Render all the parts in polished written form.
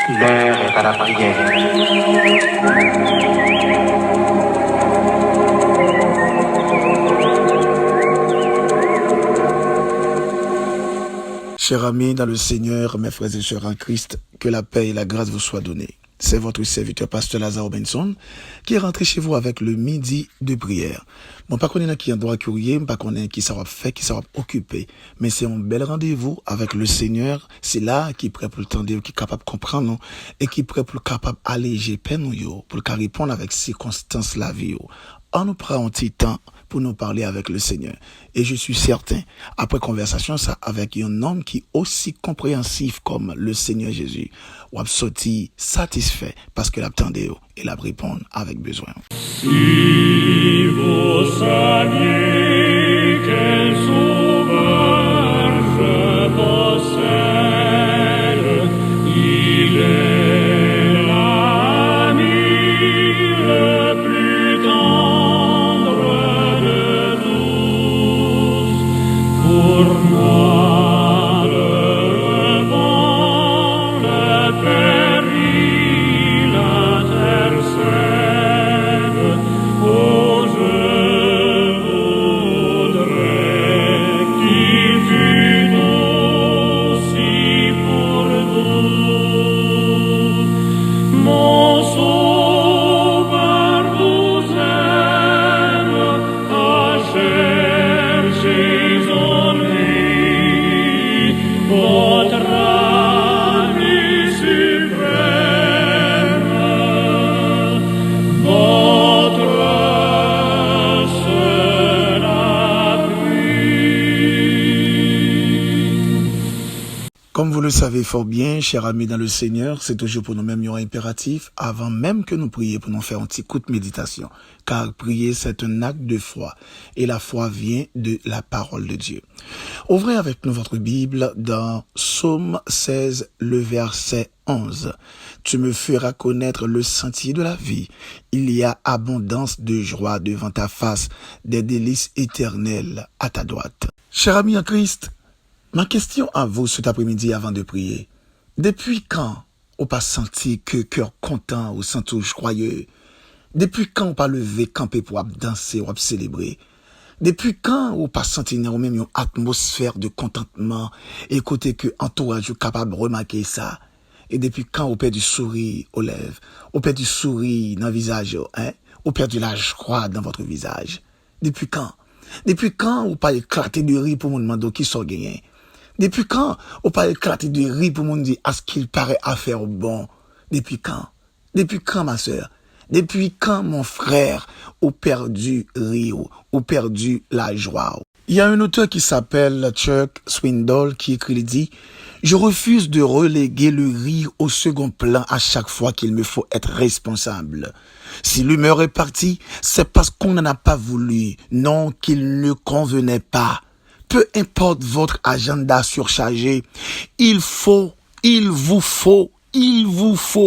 L'heure est à la prière. Chers amis dans le Seigneur, mes frères et sœurs en Christ, que la paix et la grâce vous soient données. C'est votre serviteur, pasteur Lazare Benson, qui est rentré chez vous avec le midi de prière. Bon, pas qu'on est qui en droit courrier, pas qu'on est qui s'en fait, qui s'en occuper. Mais c'est un bel rendez-vous avec le Seigneur. C'est là qui est prêt pour le temps, qui est capable de comprendre, non? Et qui est prêt pour le capable alléger peine, pour le répondre avec circonstances la vie. On nous prend un petit temps pour nous parler avec le Seigneur. Et je suis certain, après conversation, ça, avec un homme qui est aussi compréhensif comme le Seigneur Jésus, ou a sorti satisfait parce que l'attendait et la répond avec besoin. Si vous saviez quel sauveur je possède, il est l'ami le plus tendre de tous. Pour moi, le vent, le péril intercède. Oh, je voudrais qu'il fût aussi pour vous. Mon sauveur vous aime, à chercher en lui votre ami suprême, votre seul abri. Comme vous le savez fort bien, chers amis dans le Seigneur, c'est toujours pour nous-mêmes un impératif, avant même que nous prions, pour nous faire un petit coup de méditation. Car prier, c'est un acte de foi. Et la foi vient de la parole de Dieu. Ouvrez avec nous votre Bible dans Psaume 16, le verset 11. Tu me feras connaître le sentier de la vie. Il y a abondance de joie devant ta face, des délices éternelles à ta droite. Chers amis en Christ, ma question à vous cet après-midi avant de prier. Depuis quand on pas senti que cœur content ou senti joyeux? Depuis quand on pas levé camper pour danser ou célébrer? Depuis quand on pas senti même une atmosphère de contentement et côté que entourage capable de remarquer ça? Et depuis quand on perd du sourire aux lèvres? On perd du sourire dans le visage, hein? On perd de la joie dans votre visage. Depuis quand? Depuis quand on pas éclaté de rire pour me demander qui sont gagnés? Depuis quand on pas éclaté de rire pour me dire à ce qu'il paraît à faire bon? Depuis quand? Depuis quand, ma sœur? Depuis quand, mon frère, a perdu rire, a perdu la joie? Il y a un auteur qui s'appelle Chuck Swindoll qui écrit, il dit, je refuse de reléguer le rire au second plan à chaque fois qu'il me faut être responsable. Si l'humeur est partie, c'est parce qu'on n'en a pas voulu, non qu'il ne convenait pas. Peu importe votre agenda surchargé, il vous faut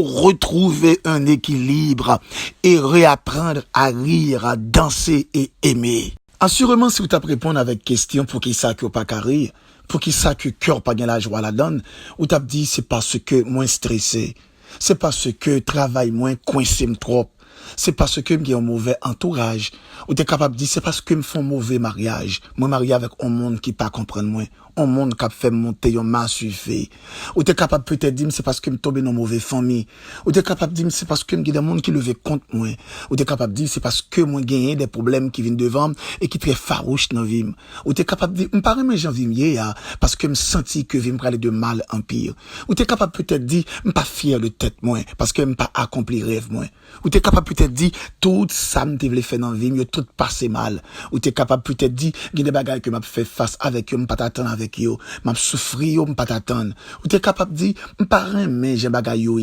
retrouver un équilibre et réapprendre à rire, à danser et aimer. Assurément, si vous t'as répondre avec question pour qui ça que pas qu'à rire, pour qui ça que cœur pas gain la joie la donne, ou t'as dit c'est parce que moins stressé, c'est parce que travail moins coincé trop, c'est parce que j'ai un mauvais entourage, ou t'es capable de dire c'est parce que me font mauvais mariage, moi marié avec un monde qui pas comprendre moi, un monde qui a fait monter un massufé, ou t'es capable peut-être de dire c'est parce que me tomber dans mauvaise famille, ou t'es capable de dire c'est parce que me des monde qui levé contre moi, ou t'es capable de dire c'est parce que moi gagné des problèmes qui viennent devant et qui très farouche dans vie, ou t'es capable de dire me paraît mais j'en vie parce que me senti que vie me parler de mal en pire, ou t'es capable peut-être dire me pas fier de tête moi parce que me pas accompli rêve moi, ou t'es capable peut-être dire tout ça me t'ai fait dans vie, tout passé mal, ou t'es capable peut-être dire qu'il y a des bagages que m'a fait face avec eux, me pas t'attendre avec eux, m'a souffrir yo, me pas t'attendre, ou t'es capable dire me pas mais j'ai bagages yo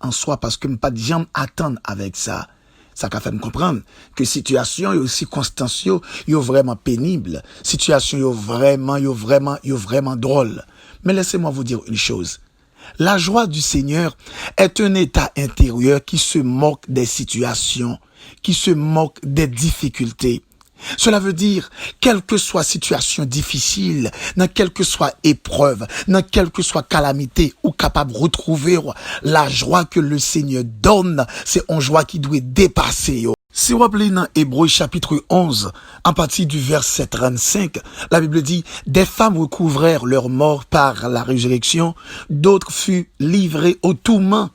en soi parce que me pas jamais attendre avec ça. Ça qu'a fait me comprendre que situation et aussi circonstances yo vraiment pénible, situation yo vraiment drôle. Mais laissez-moi vous dire une chose. La joie du Seigneur est un état intérieur qui se moque des situations, qui se moque des difficultés. Cela veut dire, quelle que soit situation difficile, dans quelle que soit épreuve, dans quelle que soit calamité, ou capable de retrouver la joie que le Seigneur donne, c'est une joie qui doit dépasser. Si vous appelez dans Hébreux chapitre 11, à partir du verset 35, la Bible dit, des femmes recouvrèrent leur mort par la résurrection, d'autres furent livrées au tourment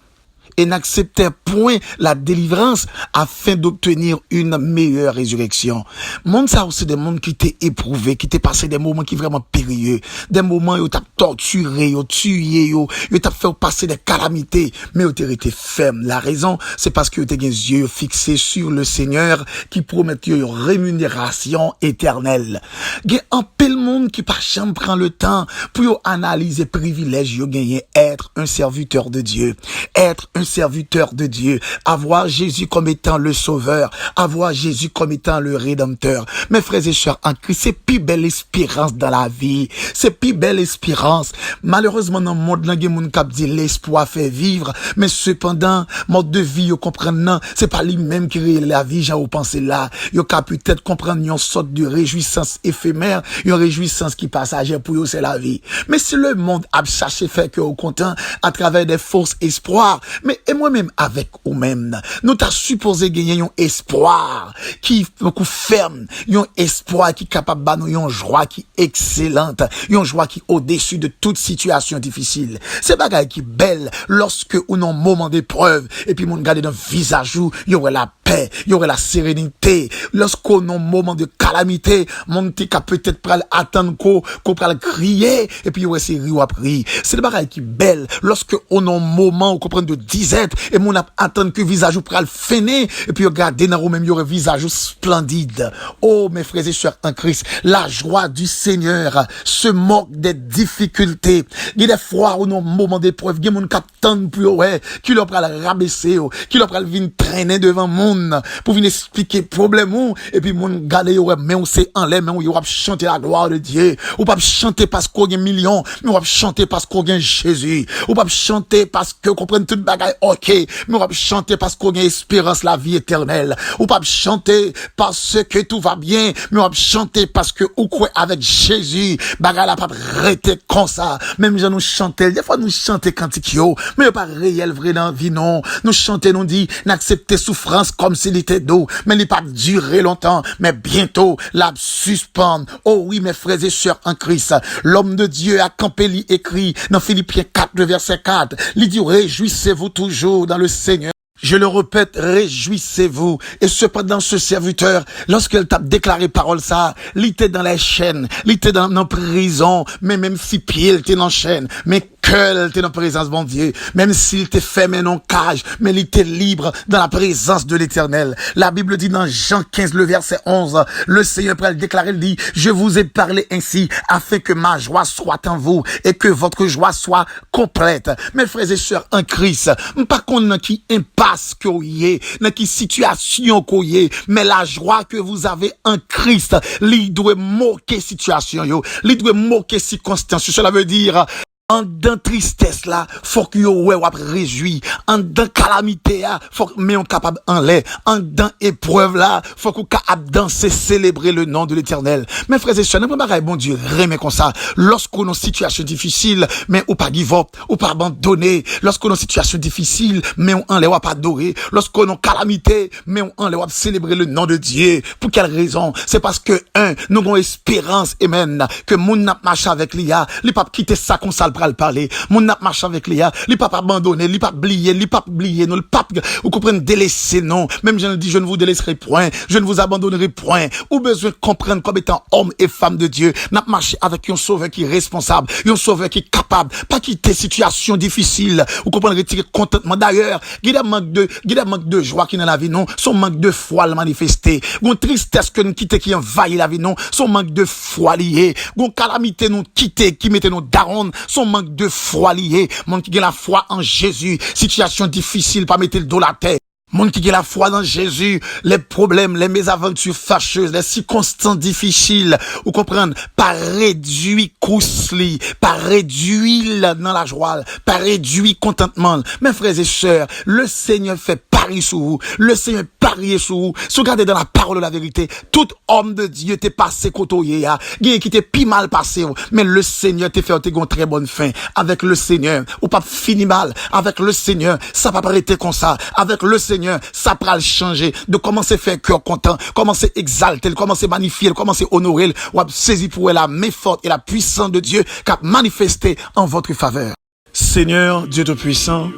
et n'acceptèrent point la délivrance afin d'obtenir une meilleure résurrection. Monde ça aussi des mondes qui t'est éprouvé, qui t'est passé des moments qui vraiment périlleux, des moments où t'as torturé, où tué, où t'as fait passer des calamités, mais où t'es resté ferme. La raison, c'est parce que t'es les yeux fixés sur le Seigneur qui promet une rémunération éternelle. Il y a un peu de monde qui par chambre prend le temps pour analyser privilège yo gagner, être un serviteur de Dieu, être un serviteur de Dieu, avoir Jésus comme étant le sauveur, avoir Jésus comme étant le rédempteur. Mes frères et sœurs en Christ, c'est plus belle espérance dans la vie, c'est plus belle espérance. Malheureusement dans le monde, il y a des gens qui disent l'espoir fait vivre, mais cependant, mode de vie, vous comprenez, non, c'est pas lui-même qui réalise la vie, j'ai pensé là, vous pouvez peut-être comprendre une sorte de réjouissance éphémère, une réjouissance qui passagère pour vous, c'est la vie. Mais si le monde a cherché fait que vous content à travers des fausses espoirs, mais et moi-même avec vous-même, nous t'as supposé gagner un espoir qui beaucoup ferme, un espoir qui est capable de nous une joie qui est excellente, une joie qui est au-dessus de toute situation difficile. C'est bagaille qui est belle lorsque on a un moment d'épreuve et puis mon regarde dans le visage où il y aurait la paix, il y aurait la sérénité. Lorsqu'on a un moment de calamité, mon petit cap peut-être pral attendre qu'on pral crier et puis il y aurait ces rires après. C'est le bagaille qui est belle lorsque on a un moment où on comprend de disette et mon attendre que visage ou pral feiner et puis regarder dans même il y aurait visage splendide. Oh mes frères et sœurs en Christ, la joie du Seigneur se moque des difficultés. Il y a des fois où on a un moment d'épreuve, il y a mon cap tendre pour ouais, qui leur pral rabaisser, qui leur pral venir traîner devant monde pour venir expliquer problème et puis mon garder ouais mais on sait en l'air mais on va chanter la gloire de Dieu. Ou pas chanter parce qu'on a un million, mais on va chanter parce qu'on a Jésus. Ou pas chanter parce que comprendre toute bagaille OK, mais on va chanter parce qu'on a espérance la vie éternelle. Ou pas chanter parce que tout va bien, mais on va chanter parce que ou quoi avec Jésus, bagaille la pas rester comme ça. Même gens nous chanter, des fois nous chanter cantique yo, mais pas réel vrai dans la vie non. Nous chanter nous dit n'accepter souffrance comme s'il était d'eau, mais il pas durer longtemps, mais bientôt la suspendre. Oh oui mes frères et sœurs en Christ, l'homme de Dieu a campé li écrit dans Philippiens 4 verset 4, il dit réjouissez-vous toujours dans le Seigneur. Je le répète, réjouissez-vous. Et cependant, ce serviteur, lorsqu'il t'a déclaré parole ça, il était dans les chaînes, il était dans la prison, mais même si pied, il était dans la chaîne, mais cœur, il était dans la présence de mon Dieu, même s'il était fermé dans cage, mais il était libre dans la présence de l'Éternel. La Bible dit dans Jean 15, le verset 11, le Seigneur peut le déclarer, il dit, je vous ai parlé ainsi, afin que ma joie soit en vous, et que votre joie soit complète. Mes frères et sœurs en Christ, par contre, qui impasse que vous y dans qui situation que vous y mais la joie que vous avez en Christ, il doit moquer situation, il doit moquer circonstances. Cela veut dire, en dans tristesse là, faut que yo ouais wap réjoui. En dans calamité là, faut que mais on capable en l'air. En dans épreuve là, faut qu'on capable danser, célébrer le nom de l'Éternel. Mes frères et sœurs, n'importe quoi bon Dieu, remet comme ça. Lorsqu'on est en situation difficile, mais ou pas give up, ou pas abandonner. Lorsqu'on est en situation difficile, mais on en l'air pas adorer. Lorsqu'on est en calamité, mais on en l'air célébrer le nom de Dieu. Pour quelle raison? C'est parce que nous avons espérance, amen, que mon n'a marché avec l'IA, il pas quitter ça comme ça le parler. Mon n'a marché avec l'IA, il pas abandonner, il pas oublier, non, le pape, vous comprenez, délaisser, non. Même je ne dis, je ne vous délaisserai point, je ne vous abandonnerai point. Ou besoin de comprendre comme étant homme et femme de Dieu, n'a marché avec un sauveur qui est responsable, un sauveur qui est capable, pas quitter situation difficile, vous comprenez, retirer contentement. D'ailleurs, il y a manque de joie qui est dans la vie, non, son manque de foi le manifester. Une tristesse que nous quitter qui envahit la vie, non, son manque de foi lié. Une calamité nous quitter qui mettait nos darons, son manque de foi lié. Mon qui a la foi en Jésus, situation difficile, pas mettre le dos la terre. Monde qui a la foi dans Jésus, les problèmes, les mésaventures fâcheuses, les circonstances difficiles, vous comprenez, pas réduit cousli, pas réduit dans la joie, pas réduit contentement. Mes frères et sœurs, le Seigneur fait pari sur vous, le Seigneur parier sur garder dans la parole de la vérité. Tout homme de Dieu t'est passé côtoyer, qui t'est pi mal passé, mais le Seigneur t'est fait une très bonne fin. Avec le Seigneur, ou pas fini mal. Avec le Seigneur, ça va pas arrêter comme ça. Avec le Seigneur, ça va le changer. De commencer à faire cœur content, commencer à exalter, commencer à magnifier, commencer à honorer, ou à saisir pour la main forte et la puissance de Dieu qui a manifesté en votre faveur. Seigneur, Dieu Tout-Puissant,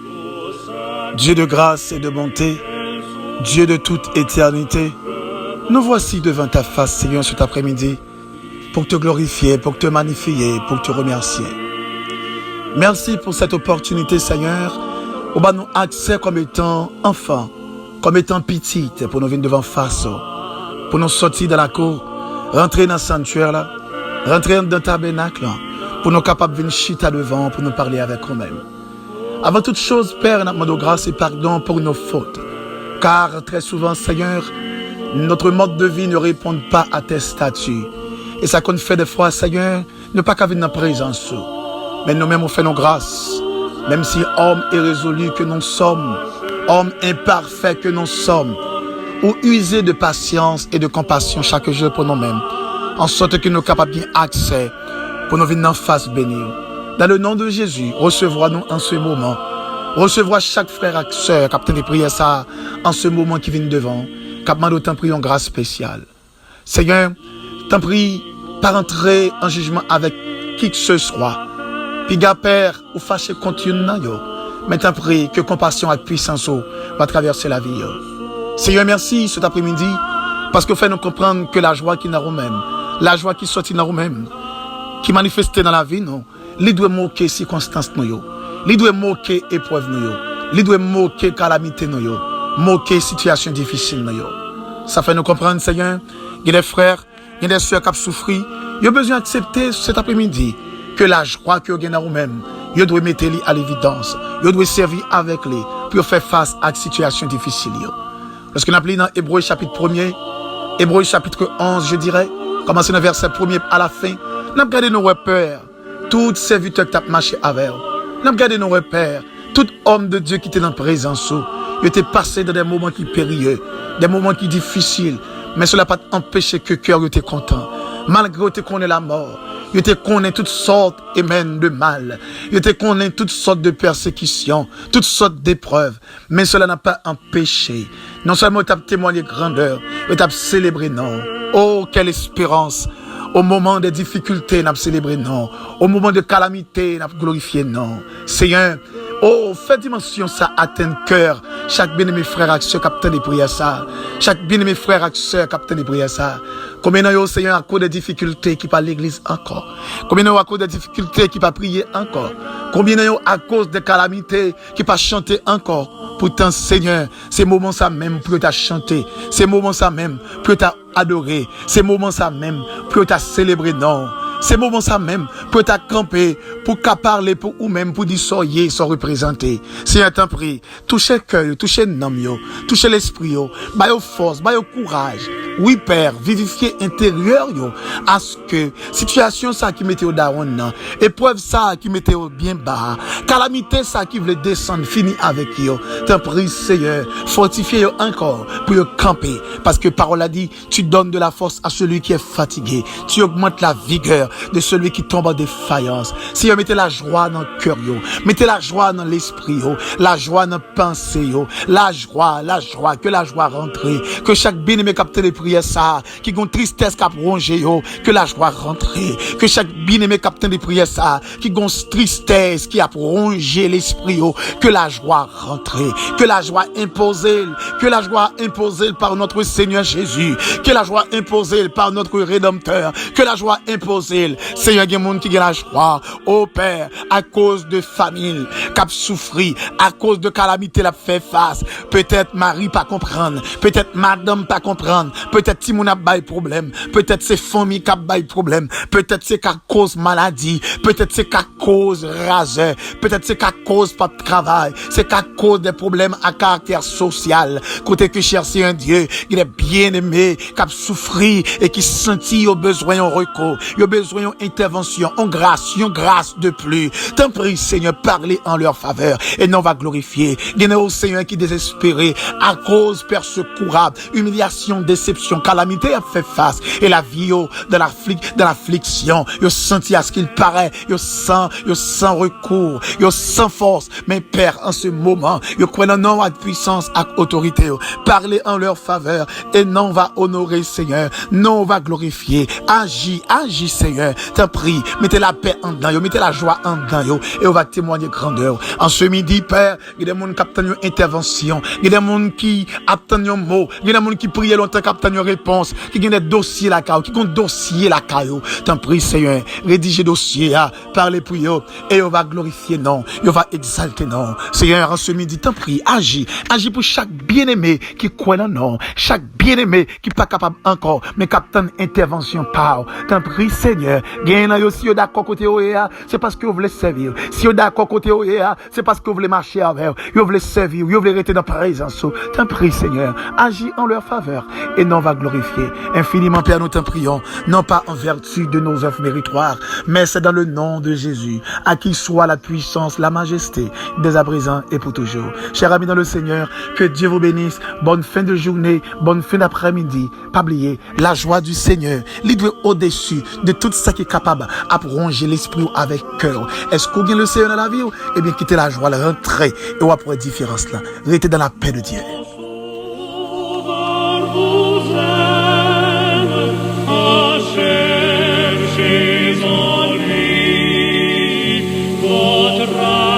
Dieu de grâce et de bonté, Dieu de toute éternité, nous voici devant ta face, Seigneur, cet après-midi, pour te glorifier, pour te magnifier, pour te remercier. Merci pour cette opportunité, Seigneur, où nous accès comme étant enfants, comme étant petites, pour nous venir devant face, pour nous sortir dans la cour, rentrer dans le sanctuaire, là, rentrer dans le tabernacle, pour nous capables de venir chita devant, pour nous parler avec nous-mêmes. Avant toute chose, Père, nous demandons grâce et pardon pour nos fautes. Car très souvent, Seigneur, notre mode de vie ne répond pas à tes statuts. Et ça qu'on fait des fois, Seigneur, ne pas qu'à venir dans la présence. Mais nous-mêmes, on fait nos grâces. Même si hommes irrésolus que nous sommes, hommes imparfaits que nous sommes, ou usés de patience et de compassion chaque jour pour nous-mêmes, en sorte que nous sommes capables bien accès pour nous venir en face bénir. Dans le nom de Jésus, recevons-nous en ce moment. Recevons chaque frère et sœur qui a peut-être prié ça en ce moment qui vient devant, qui a demandé autant prier en grâce spéciale. Seigneur, t'en prie, pas entrer en jugement avec qui que ce soit. Puis, gars, Père, ou fâché contre nous, mais t'en prie que compassion et puissance va traverser la vie. Seigneur, merci cet après-midi, parce que fait nous comprendre que la joie qui n'a nous-mêmes, la joie qui sortit dans nous-mêmes, qui manifestait dans la vie, non, il doit moquer circonstances, il doit moquer épreuves, il doit moquer calamité, moquer situation difficile. Ça fait nous comprendre, Seigneur, il y a des frères, il y a des sœurs qui ont souffert, il y a besoin d'accepter cet après-midi que la joie que vous avez dans vous-même, vous devez mettre à l'évidence, vous devez servir avec lui pour faire face à des situations difficiles. Lorsqu'on a lu dans Hébreux chapitre 1er, Hébreux chapitre 11, je dirais, commencer dans le verset 1er à la fin, nous avons gardé nos repères, tous serviteurs qui ont marché avec nous. Nous avons gardé nos repères, tout homme de Dieu qui était dans la présence, il était passé dans des moments qui périlleux, des moments qui difficiles, mais cela n'a pas empêché que le cœur était content. Malgré que connaît la mort, il te connaît toutes sortes de mal, il te connaît toutes sortes de persécutions, toutes sortes d'épreuves, mais cela n'a pas empêché. Non seulement tu as témoigné grandeur, mais tu as célébré non. Oh, quelle espérance! Au moment des difficultés, nous célébré non. Au moment de calamité, nous glorifié non. Seigneur, oh, fais dimension ça atteint cœur. Chaque bien-aimé frère et sœur captain de prières ça. Chaque bien-aimé frère et sœur captain de prières ça. Combien d'entre Seigneur, à cause des difficultés qui parlent l'église encore? Combien d'entre à cause des difficultés qui pas prier encore? Combien d'entre à cause des calamités qui pas chanter encore? Pourtant, Seigneur, ces moments ça même pour t'a chanter. Ces moments ça même pour t'a adorer. Ces moments ça même pour t'a célébrer non. Ces moments ça même pour t'a camper, pour qu'à parler pour ou même pour dire soyez sont représentés. Seigneur, t'en prie, touchez le cœur, touchez l'âme, touchez l'esprit, baille force, baille courage. Oui, Père, vivifier intérieur, à ce que situation ça qui mettait au daron, épreuve ça qui mettait au bien bas, calamité ça qui voulait descendre, fini avec yo. T'en prie, Seigneur, fortifiez encore pour yo camper. Parce que parole a dit, tu donnes de la force à celui qui est fatigué. Tu augmentes la vigueur de celui qui tombe en défaillance. Seigneur, mettez la joie dans le cœur, mettez la joie dans l'esprit, la joie dans la pensée, la joie, que la joie rentre, que chaque bien-aimé capte les prières ça, qui a une tristesse qui a rongé, que la joie rentre, que chaque bien-aimé capte les prières ça, qui a une tristesse qui a rongé l'esprit, que la joie rentre, que la joie imposée, par notre Seigneur Jésus, que la joie imposée par notre Rédempteur, que la joie imposée. Seigneur, il y a des gens qui ont la joie, oh Père, à cause de famille, qui a souffert, à cause de calamité, la fait face. Peut-être Marie pas comprendre, peut-être madame pas comprendre, peut-être Timon a bail problème, peut-être c'est famille qui a bail problème, peut-être c'est qu'à cause maladie, peut-être c'est qu'à cause raseur, peut-être c'est qu'à cause pas de travail, c'est qu'à cause des problèmes à caractère social. Côté que chercher un Dieu, il est bien aimé, qui a souffert et qui sentit au besoin en recours, il a besoin d'une intervention, une grâce de plus. T'en prie, Seigneur, parlez en leur faveur et non va glorifier. Il y en a au Seigneur qui est désespéré à cause persecourable, humiliation, déception, calamité a fait face et la vie de l'affliction. Yo senti à ce qu'il paraît, yo sans recours, yo sans force. Mais Père, en ce moment, yo crois dans non à puissance, à autorité. Parlez en leur faveur et non va honorer, Seigneur. Non va glorifier. Agis, Seigneur. T'en prie, mettez la paix en dedans, mettez la joie en dedans, et on va témoigner grandeur. En ce midi, Père, il y a des gens qui attendent une intervention, il y a des gens qui attendent un mot, il y a des gens qui prient longtemps, qui attendent une réponse, qui ont des dossiers la caillou, qui ont dossier la caillou. T'en prie, Seigneur, rédigez dossier, parlez pour eux, et on va glorifier, non, on va exalter, non. Seigneur, en ce midi, t'en prie, agis pour chaque bien-aimé qui croit dans non, chaque bien-aimé qui n'est pas capable encore, mais qui attend intervention par. T'en prie, Seigneur, gagne si vous d'accord côté OEA, c'est parce que vous voulez servir. Si vous d'accord côté OEA, c'est parce que vous voulez marcher avec, vous voulez servir, vous voulez rester dans la présence. T'en prie, Seigneur, agis en leur faveur et non va glorifier. Infiniment, Père, nous t'en prions, non pas en vertu de nos œuvres méritoires, mais c'est dans le nom de Jésus, à qui soit la puissance, la majesté, dès à présent et pour toujours. Chers amis dans le Seigneur, que Dieu vous bénisse. Bonne fin de journée, bonne fin d'après-midi. Pas oublier, la joie du Seigneur, l'idée au-dessus de tout ça qui est capable à ronger l'esprit avec cœur. Est-ce qu'on gagne le Seigneur dans la vie? Eh bien, quittez la joie, la rentrée, et on va pour la différence là. Restez dans la paix de Dieu. Cherchez en lui votre